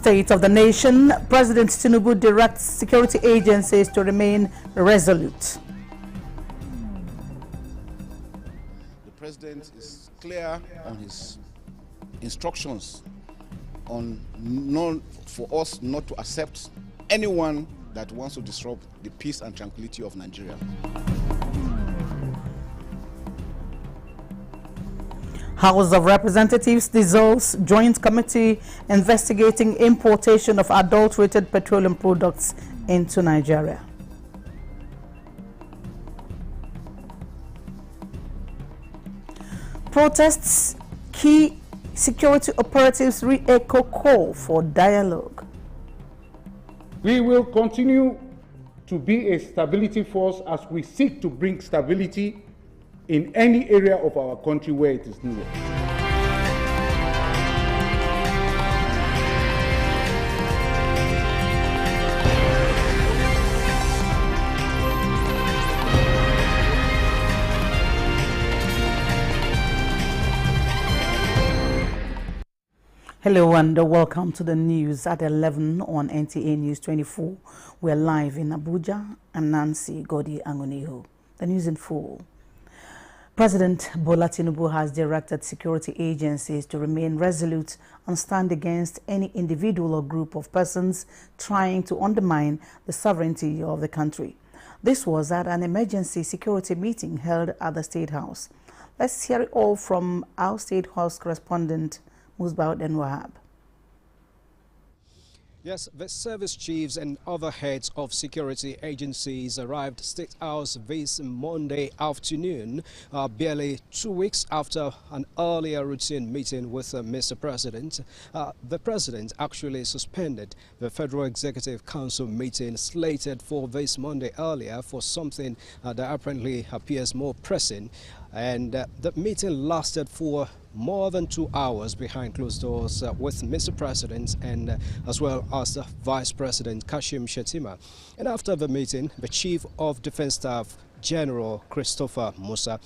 State of the nation, President Tinubu directs security agencies to remain resolute. The president is clear on his instructions on for us not to accept anyone that wants to disrupt the peace and tranquility of Nigeria. House of Representatives dissolves Joint Committee investigating importation of adulterated petroleum products into Nigeria. Protests, key security operatives re-echo call for dialogue. We will continue to be a stability force as we seek to bring stability in any area of our country where it is needed. Hello and welcome to the news at 11 on Nta News 24. We're live in Abuja. I'm Nancy Godi Angoniho. The news in full. President Bola Tinubu has directed security agencies to remain resolute and stand against any individual or group of persons trying to undermine the sovereignty of the country. This was at an emergency security meeting held at the State House. Let's hear it all from our State House correspondent, Musbaud and Wahab. Yes, the service chiefs and other heads of security agencies arrived State House this Monday afternoon, barely 2 weeks after an earlier routine meeting with Mr. President. The President actually suspended the Federal Executive Council meeting slated for this Monday earlier for something that apparently appears more pressing. And the meeting lasted for more than 2 hours behind closed doors with Mr. President and as well as the Vice President Kashim Shettima. And after the meeting, the Chief of Defense Staff, General Christopher Musa,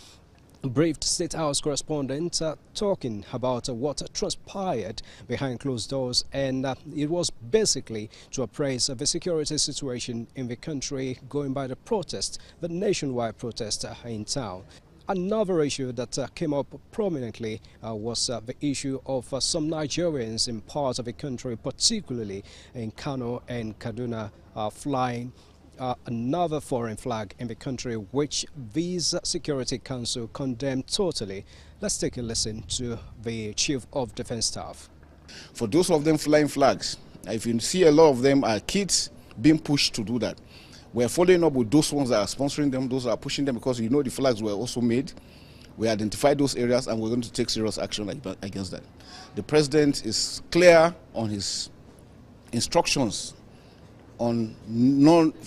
briefed State House correspondent talking about what transpired behind closed doors, and it was basically to appraise the security situation in the country going by the protest, the nationwide protest in town. Another issue that came up prominently was the issue of some Nigerians in parts of the country, particularly in Kano and Kaduna, flying another foreign flag in the country, which these Security Council condemned totally. Let's take a listen to the Chief of Defense Staff. For those of them flying flags, if you see a lot of them are kids being pushed to do that. We're following up with those ones that are sponsoring them, those that are pushing them, because you know the flags were also made. We identified those areas and we're going to take serious action against that. The President is clear on his instructions on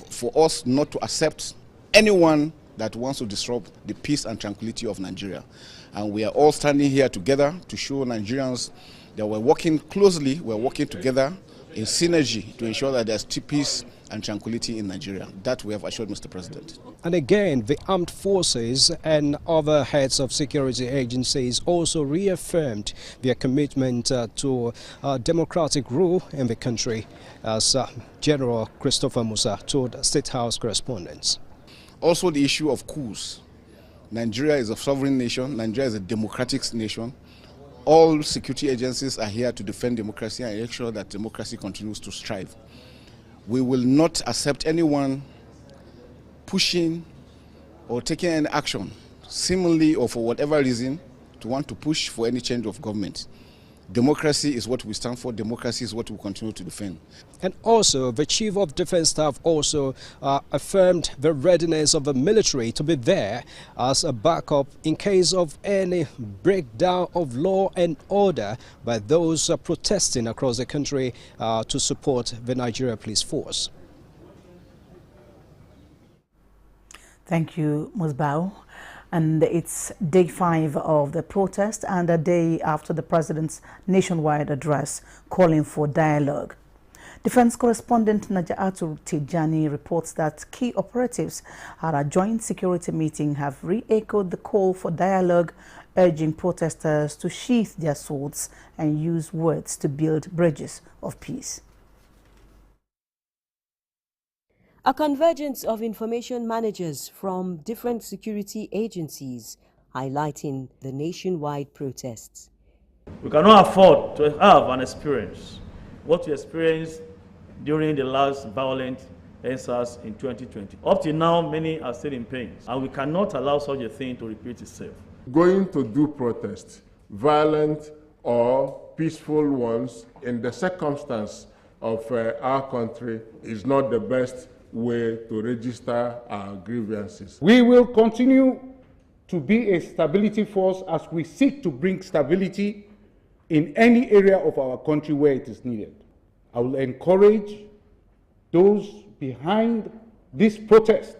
for us not to accept anyone that wants to disrupt the peace and tranquility of Nigeria. And we are all standing here together to show Nigerians that we're working closely, we're working together in synergy to ensure that there's peace and tranquility in Nigeria. That we have assured Mr. President. And again, the armed forces and other heads of security agencies also reaffirmed their commitment to democratic rule in the country, as General Christopher Musa told State House correspondents. Also the issue of coups. Nigeria is a sovereign nation. Nigeria is a democratic nation. All security agencies are here to defend democracy and make sure that democracy continues to strive. We will not accept anyone pushing or taking any action, seemingly or for whatever reason, to want to push for any change of government. Democracy is what we stand for. Democracy is what we continue to defend. And also, the Chief of Defense Staff also affirmed the readiness of the military to be there as a backup in case of any breakdown of law and order by those protesting across the country to support the Nigeria Police Force. Thank you, Musbao. And it's day 5 of the protest and a day after the president's nationwide address calling for dialogue. Defense correspondent Naja'atu Tijani reports that key operatives at a joint security meeting have re-echoed the call for dialogue urging protesters to sheath their swords and use words to build bridges of peace. A convergence of information managers from different security agencies highlighting the nationwide protests. We cannot afford to have an experience what we experienced during the last violent EndSARS in 2020. Up to now, many are still in pain, and we cannot allow such a thing to repeat itself. Going to do protests, violent or peaceful ones, in the circumstance of our country is not the best way to register our grievances. We will continue to be a stability force as we seek to bring stability in any area of our country where it is needed. I will encourage those behind this protest,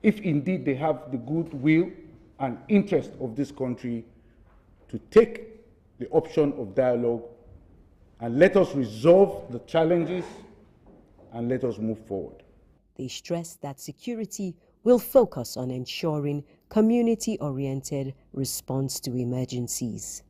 if indeed they have the goodwill and interest of this country, to take the option of dialogue and let us resolve the challenges and let us move forward. They stress that security will focus on ensuring community-oriented response to emergencies.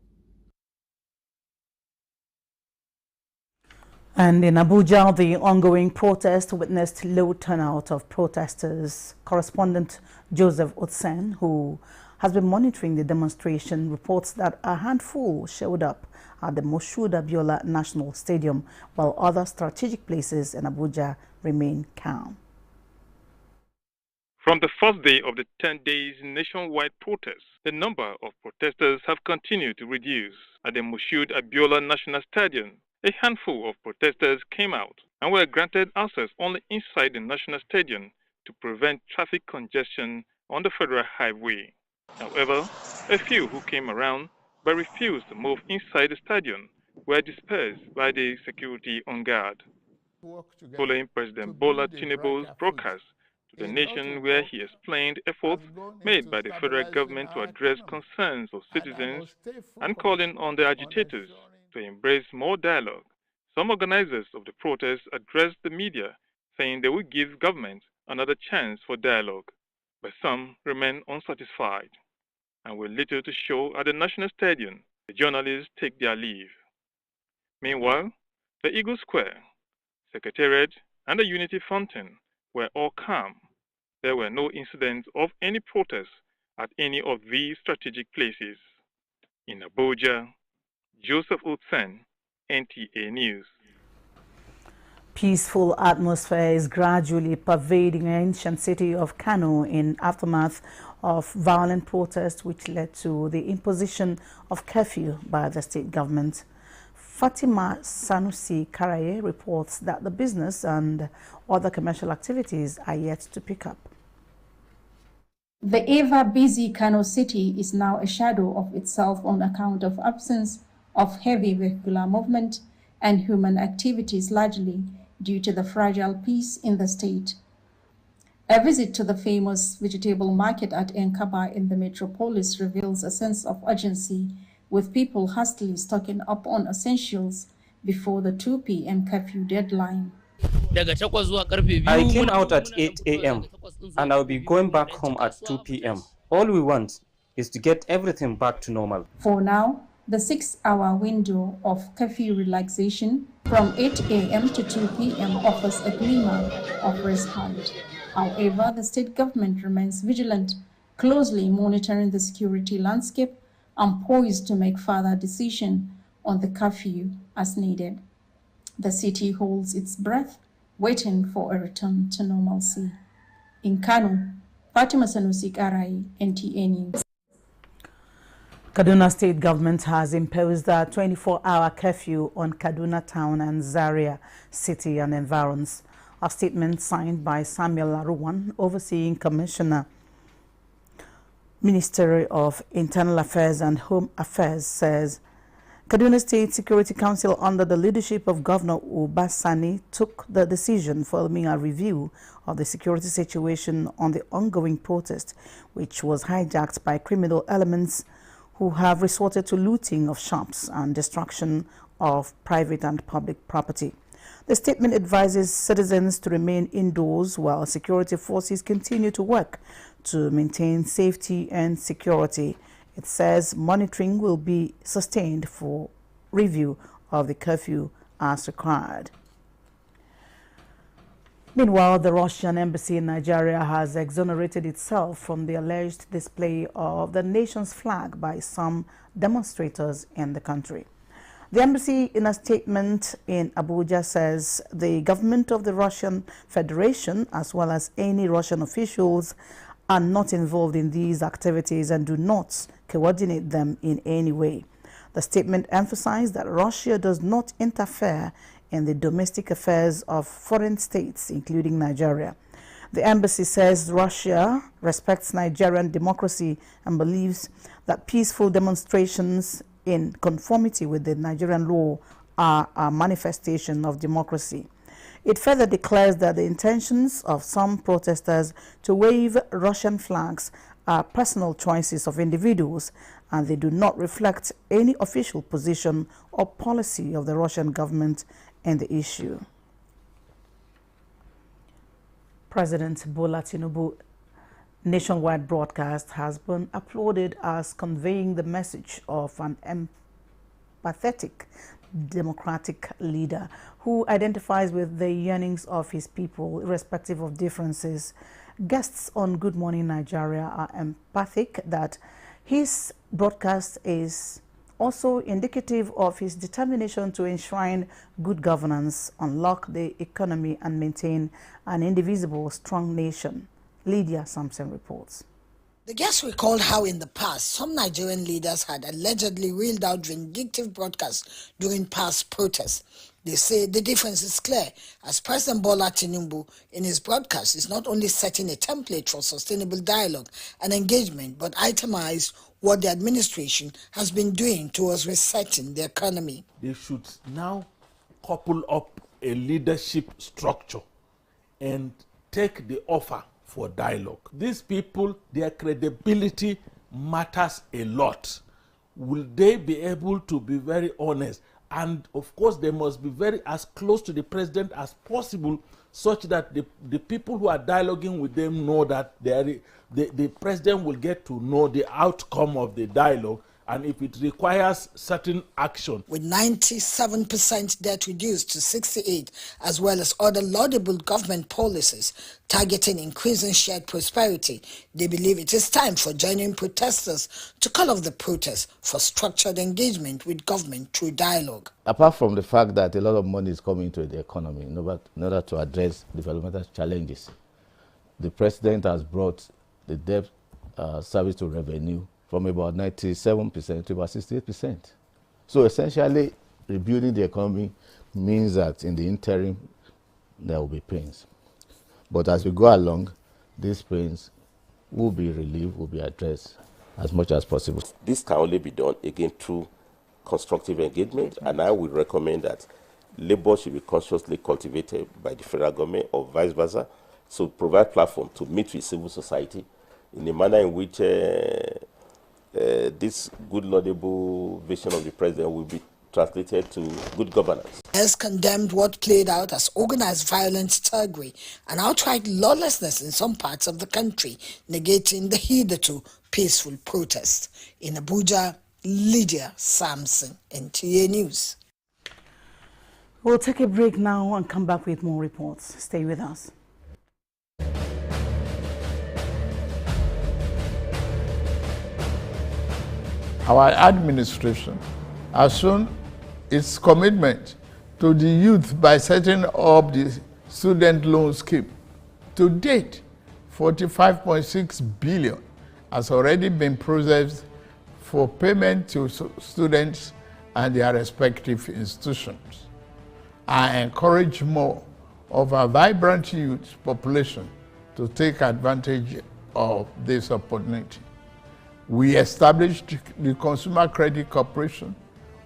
And in Abuja, the ongoing protest witnessed low turnout of protesters. Correspondent Joseph Otsen, who has been monitoring the demonstration, reports that a handful showed up at the Moshood Abiola National Stadium, while other strategic places in Abuja remain calm. From the first day of the 10 days nationwide protests, the number of protesters have continued to reduce. At the Moshood Abiola National Stadium, a handful of protesters came out and were granted access only inside the National Stadium to prevent traffic congestion on the Federal Highway. However, a few who came around but refused to move inside the stadium were dispersed by the security on guard. Following President Bola Tinubu's broadcast to the nation, where he explained efforts made by the federal government to address concerns of citizens and calling on the agitators to embrace more dialogue, some organizers of the protests addressed the media, saying they would give government another chance for dialogue, but some remain unsatisfied. And with little to show at the National Stadium, the journalists take their leave. Meanwhile, the Eagle Square, Secretariat, and the Unity Fountain were all calm. There were no incidents of any protests at any of these strategic places. In Abuja, Joseph Otsen, NTA News. Peaceful atmosphere is gradually pervading the ancient city of Kano in aftermath of violent protests which led to the imposition of curfew by the state government. Fatima Sanusi Karaye reports that the business and other commercial activities are yet to pick up. The ever-busy Kano city is now a shadow of itself on account of absence of heavy vehicular movement and human activities, largely due to the fragile peace in the state. A visit to the famous vegetable market at Enkaba in the metropolis reveals a sense of urgency, with people hastily stocking up on essentials before the 2 p.m. curfew deadline. I came out at 8 a.m. and I'll be going back home at 2 p.m. All we want is to get everything back to normal. For now, the 6-hour window of curfew relaxation from 8 a.m. to 2 p.m. offers a glimmer of respite. However, the state government remains vigilant, closely monitoring the security landscape and poised to make further decisions on the curfew as needed. The city holds its breath, waiting for a return to normalcy. In Kano, Fatima Sanusi Karai, NTA News. Kaduna State Government has imposed a 24-hour curfew on Kaduna Town and Zaria City and environs. A statement signed by Samuel Laruwan, overseeing Commissioner, Ministry of Internal Affairs and Home Affairs, says Kaduna State Security Council, under the leadership of Governor Ubasani, took the decision following a review of the security situation on the ongoing protest, which was hijacked by criminal elements who have resorted to looting of shops and destruction of private and public property. The statement advises citizens to remain indoors while security forces continue to work to maintain safety and security It says monitoring will be sustained for review of the curfew as required. Meanwhile, the Russian embassy in Nigeria has exonerated itself from the alleged display of the nation's flag by some demonstrators in the country. The embassy, in a statement in Abuja, says the government of the Russian Federation, as well as any Russian officials, are not involved in these activities and do not coordinate them in any way. The statement emphasized that Russia does not interfere in the domestic affairs of foreign states, including Nigeria. The embassy says Russia respects Nigerian democracy and believes that peaceful demonstrations in conformity with the Nigerian law are a manifestation of democracy. It further declares that the intentions of some protesters to wave Russian flags are personal choices of individuals, and they do not reflect any official position or policy of the Russian government in the issue. President Bola Tinubu's nationwide broadcast has been applauded as conveying the message of an empathetic democratic leader who identifies with the yearnings of his people, irrespective of differences. Guests on Good Morning Nigeria are emphatic that his broadcast is also indicative of his determination to enshrine good governance, unlock the economy, and maintain an indivisible, strong nation. Lydia Sampson reports. The guests recalled how in the past, some Nigerian leaders had allegedly reeled out vindictive broadcasts during past protests. They say the difference is clear, as President Bola Tinubu in his broadcast is not only setting a template for sustainable dialogue and engagement, but itemized what the administration has been doing towards resetting the economy. They should now couple up a leadership structure and take the offer for dialogue. These people, their credibility matters a lot. Will they be able to be very honest? And of course, they must be very as close to the president as possible, such that the people who are dialoguing with them know that the president will get to know the outcome of the dialogue, and if it requires certain action. With 97% debt reduced to 68%, as well as other laudable government policies targeting increasing shared prosperity, they believe it is time for genuine protesters to call off the protests for structured engagement with government through dialogue. Apart from the fact that a lot of money is coming into the economy in order to address developmental challenges, the president has brought the debt service to revenue from about 97% to about 68%. So essentially, rebuilding the economy means that in the interim, there will be pains. But as we go along, these pains will be relieved, will be addressed as much as possible. This can only be done, again, through constructive engagement, and I would recommend that labor should be consciously cultivated by the federal government or vice versa, so provide platform to meet with civil society in a manner in which this good laudable vision of the president will be translated to good governance. Has condemned what played out as organized violence, thuggery, and outright lawlessness in some parts of the country, negating the hitherto peaceful protests. In Abuja, Lydia Sampson, Nta News. We'll take a break now and come back with more reports. Stay with us. Our administration has shown its commitment to the youth by setting up the student loan scheme. To date, 45.6 billion has already been processed for payment to students and their respective institutions. I encourage more of our vibrant youth population to take advantage of this opportunity. We established the Consumer Credit Corporation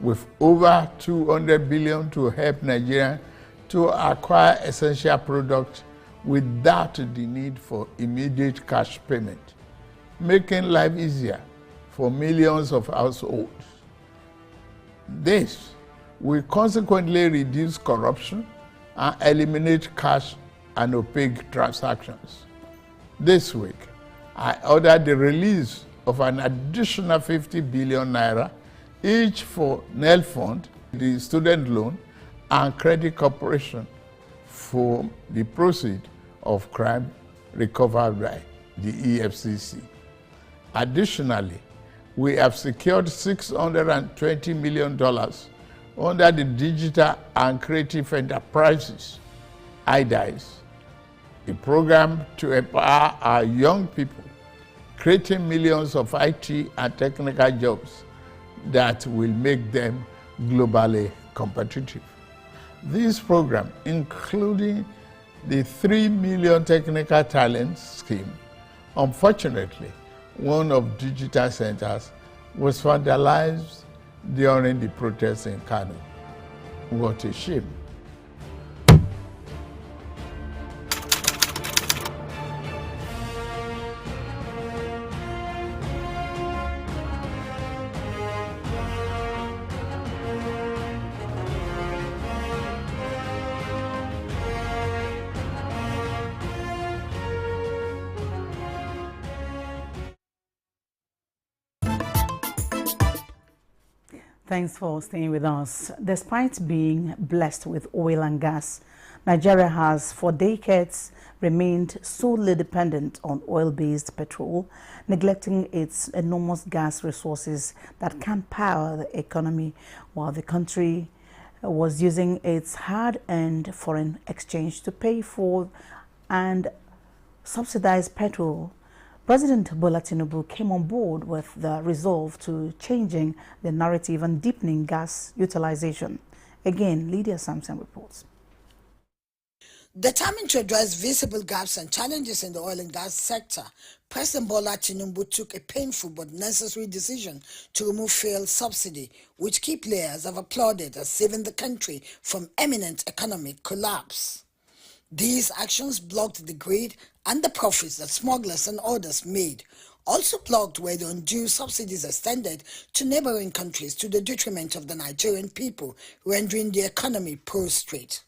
with over 200 billion to help Nigeria to acquire essential products without the need for immediate cash payment, making life easier for millions of households. This will consequently reduce corruption and eliminate cash and opaque transactions. This week, I ordered the release of an additional 50 billion naira, each for NEL Fund, the student loan, and credit corporation for the proceeds of crime recovered by the EFCC. Additionally, we have secured $620 million under the Digital and Creative Enterprises, IDICE, a program to empower our young people, creating millions of IT and technical jobs that will make them globally competitive. This program, including the 3 million technical talent scheme, unfortunately, one of digital centers was vandalized during the protests in Kano. What a shame. Thanks for staying with us. Despite being blessed with oil and gas, Nigeria has for decades remained solely dependent on oil-based petrol, neglecting its enormous gas resources that can power the economy, while the country was using its hard-earned foreign exchange to pay for and subsidize petrol. President Bola Tinubu came on board with the resolve to changing the narrative and deepening gas utilization. Again, Lydia Sampson reports. Determined to address visible gaps and challenges in the oil and gas sector, President Bola Tinubu took a painful but necessary decision to remove fuel subsidy, which key players have applauded as saving the country from imminent economic collapse. These actions blocked the greed and the profits that smugglers and others made. Also blocked were the undue subsidies extended to neighboring countries to the detriment of the Nigerian people, rendering the economy prostrate.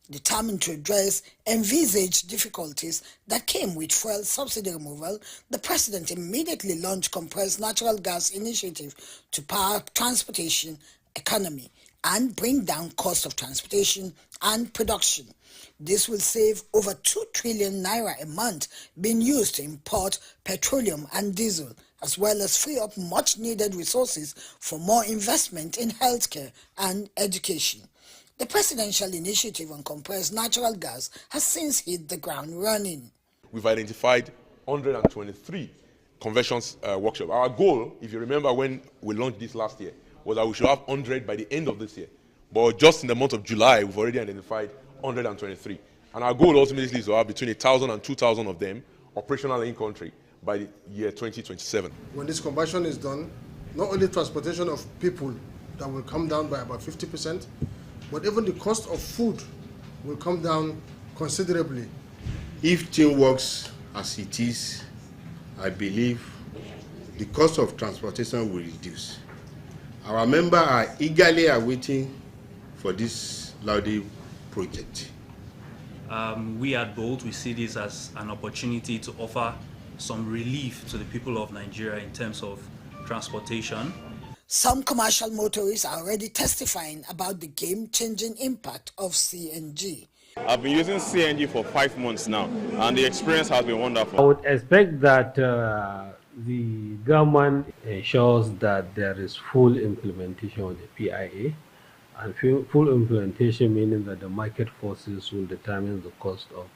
Determined to address envisaged difficulties that came with fuel subsidy removal, the president immediately launched compressed natural gas initiative to power transportation economy and bring down cost of transportation and production. This will save over 2 trillion naira a month being used to import petroleum and diesel, as well as free up much needed resources for more investment in healthcare and education. The presidential initiative on compressed natural gas has since hit the ground running. We've identified 123 conversions workshops. Our goal, if you remember when we launched this last year, was that we should have 100 by the end of this year. But just in the month of July, we've already identified 123. And our goal ultimately is to have between 1,000 and 2,000 of them operational in country by the year 2027. When this conversion is done, not only transportation of people that will come down by about 50%, but even the cost of food will come down considerably. If things works as it is, I believe the cost of transportation will reduce. Our members are eagerly awaiting for this Laudi project. We at Bolt, we see this as an opportunity to offer some relief to the people of Nigeria in terms of transportation. Some commercial motorists are already testifying about the game-changing impact of CNG. I've been using CNG for 5 months now, and the experience has been wonderful. I would expect that the government ensures that there is full implementation of the PIA, and full implementation meaning that the market forces will determine the cost of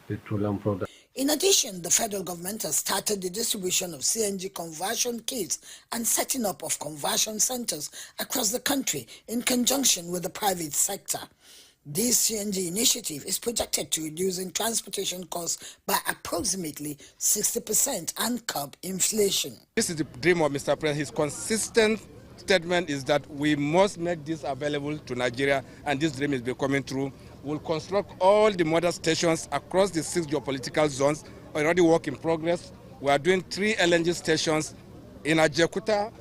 petroleum products. In addition, the federal government has started the distribution of CNG conversion kits and setting up of conversion centers across the country in conjunction with the private sector. This CNG initiative is projected to reduce transportation costs by approximately 60% and curb inflation. This is the dream of Mr. President. His consistent statement is that we must make this available to Nigeria, and this dream is becoming true. We'll construct all the model stations across the 6 geopolitical zones. Already work in progress. We are doing 3 LNG stations in Ajaokuta.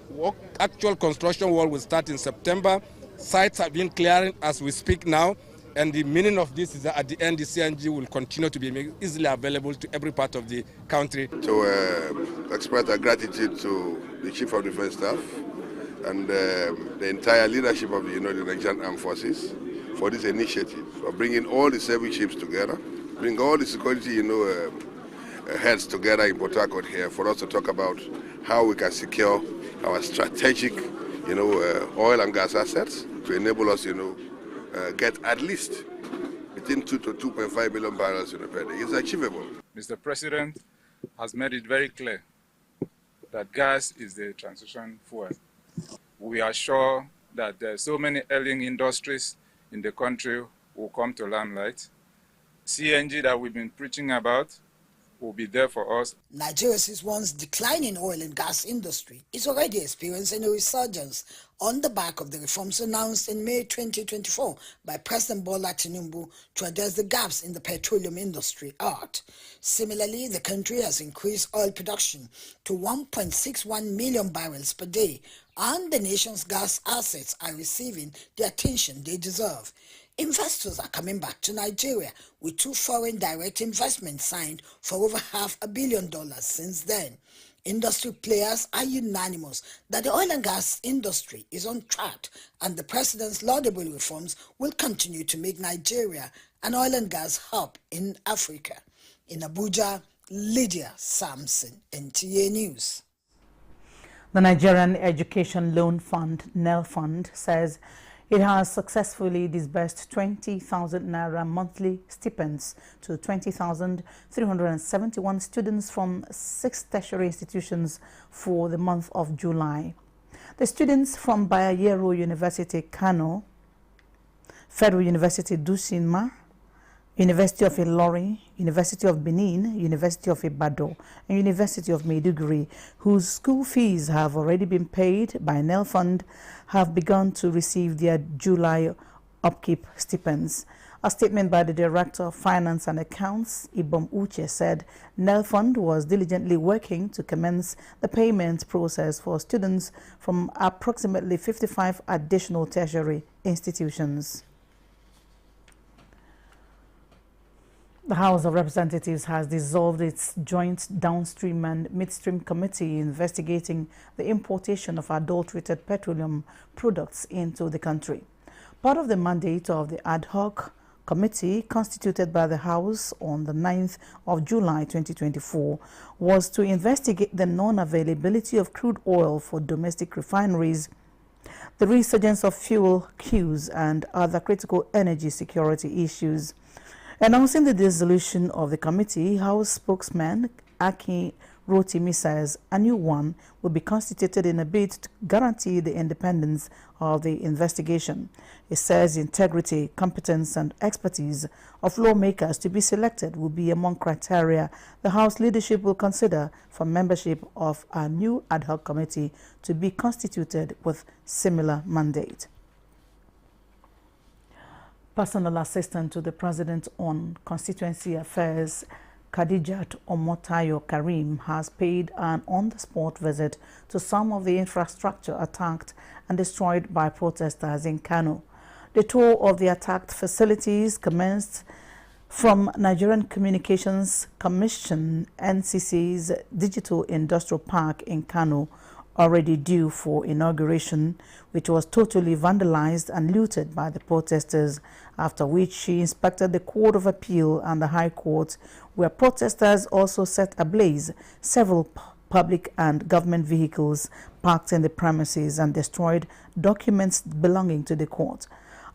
Actual construction work will start in September. Sites have been clearing as we speak now. And the meaning of this is that at the end, the CNG will continue to be easily available to every part of the country. To express our gratitude to the Chief of Defense Staff and the entire leadership of the Nigerian Armed Forces for this initiative of bringing all the service chiefs together, bring all the security, heads together in Port Harcourt here for us to talk about how we can secure our strategic, oil and gas assets to enable us, get at least between 2 to 2.5 million barrels per day. It's achievable. Mr. President has made it very clear that gas is the transition fuel. We are sure that there are so many ailing industries in the country will come to limelight. CNG that we've been preaching about will be there for us. Nigeria's once declining oil and gas industry is already experiencing a resurgence on the back of the reforms announced in May 2024 by President Bola Tinubu to address the gaps in the petroleum industry. Similarly, the country has increased oil production to 1.61 million barrels per day, and the nation's gas assets are receiving the attention they deserve. Investors are coming back to Nigeria with 2 foreign direct investments signed for over $500 million since then. Industry players are unanimous that the oil and gas industry is on track, and the president's laudable reforms will continue to make Nigeria an oil and gas hub in Africa. In Abuja, Lydia Sampson, Nta News. The Nigerian Education Loan Fund, NEL Fund, says it has successfully disbursed 20,000 naira monthly stipends to 20,371 students from 6 tertiary institutions for the month of July. The students from Bayero University, Kano, Federal University Dusinma, University of Ilorin, University of Benin, University of Ibadan, and University of Maiduguri, whose school fees have already been paid by NEL Fund, have begun to receive their July upkeep stipends. A statement by the Director of Finance and Accounts, Ibom Uche, said NEL Fund was diligently working to commence the payment process for students from approximately 55 additional tertiary institutions. The House of Representatives has dissolved its joint downstream and midstream committee investigating the importation of adulterated petroleum products into the country. Part of the mandate of the ad hoc committee constituted by the House on the 9th of July 2024 was to investigate the non-availability of crude oil for domestic refineries, the resurgence of fuel queues, and other critical energy security issues. Announcing the dissolution of the committee, House spokesman Aki Rotimi says a new one will be constituted in a bid to guarantee the independence of the investigation. It says integrity, competence, and expertise of lawmakers to be selected will be among criteria the House leadership will consider for membership of a new ad hoc committee to be constituted with similar mandate. Personal Assistant to the President on Constituency Affairs, Khadijat Omotayo Karim, has paid an on-the-spot visit to some of the infrastructure attacked and destroyed by protesters in Kano. The tour of the attacked facilities commenced from Nigerian Communications Commission NCC's Digital Industrial Park in Kano, already due for inauguration, which was totally vandalized and looted by the protesters, after which she inspected the Court of Appeal and the High Court, where protesters also set ablaze several public and government vehicles parked in the premises and destroyed documents belonging to the court.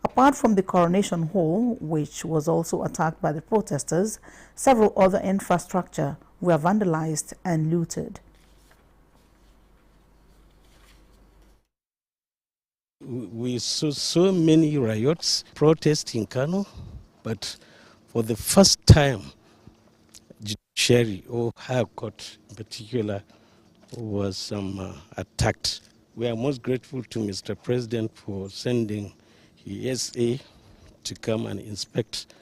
Apart from the Coronation Hall, which was also attacked by the protesters, several other infrastructure were vandalized and looted. We saw so many riots, protests in Kano, but for the first time, judiciary or High Court in particular was attacked. We are most grateful to Mr. President for sending his SA to come and inspect.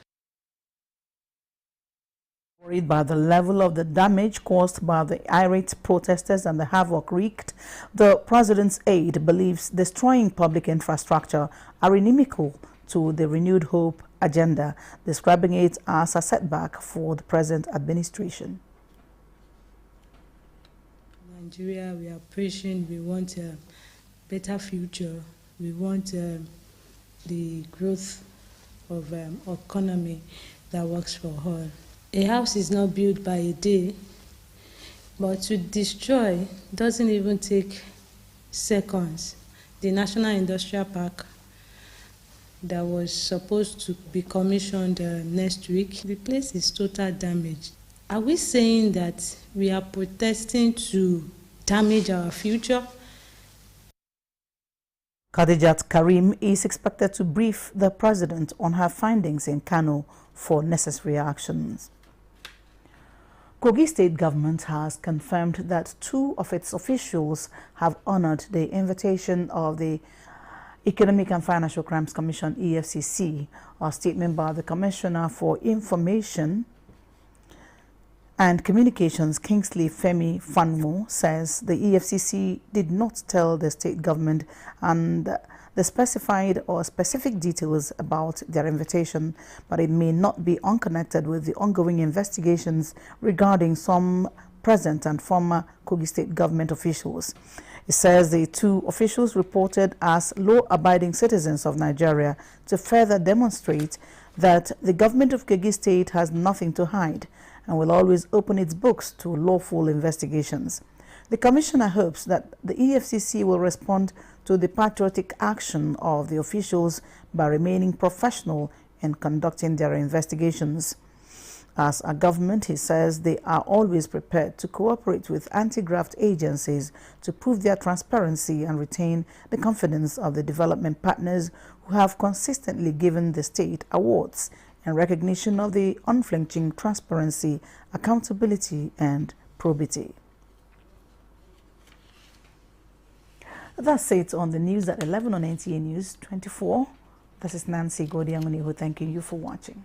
Worried by the level of the damage caused by the irate protesters and the havoc wreaked, the president's aide believes destroying public infrastructure are inimical to the renewed hope agenda, describing it as a setback for the present administration. Nigeria, we are pushing, we want a better future, we want the growth of economy that works for all. A house is not built by a day, but to destroy doesn't even take seconds. The National Industrial Park that was supposed to be commissioned next week, the place is total damage. Are we saying that we are protesting to damage our future? Khadijat Karim is expected to brief the president on her findings in Kano for necessary actions. Kogi State government has confirmed that 2 of its officials have honored the invitation of the Economic and Financial Crimes Commission (EFCC). A statement by the Commissioner for Information and Communications, Kingsley Femi Fanmo, says the EFCC did not tell the state government and the specified or specific details about their invitation, but it may not be unconnected with the ongoing investigations regarding some present and former Kogi State government officials. It says the 2 officials reported as law-abiding citizens of Nigeria to further demonstrate that the government of Kogi State has nothing to hide and will always open its books to lawful investigations. The Commissioner hopes that the EFCC will respond to the patriotic action of the officials by remaining professional in conducting their investigations. As a government, he says they are always prepared to cooperate with anti-graft agencies to prove their transparency and retain the confidence of the development partners who have consistently given the state awards in recognition of the unflinching transparency, accountability, and probity. That's it on the news at 11 on NTA News 24. This is Nancy Godiangunihu thanking you for watching.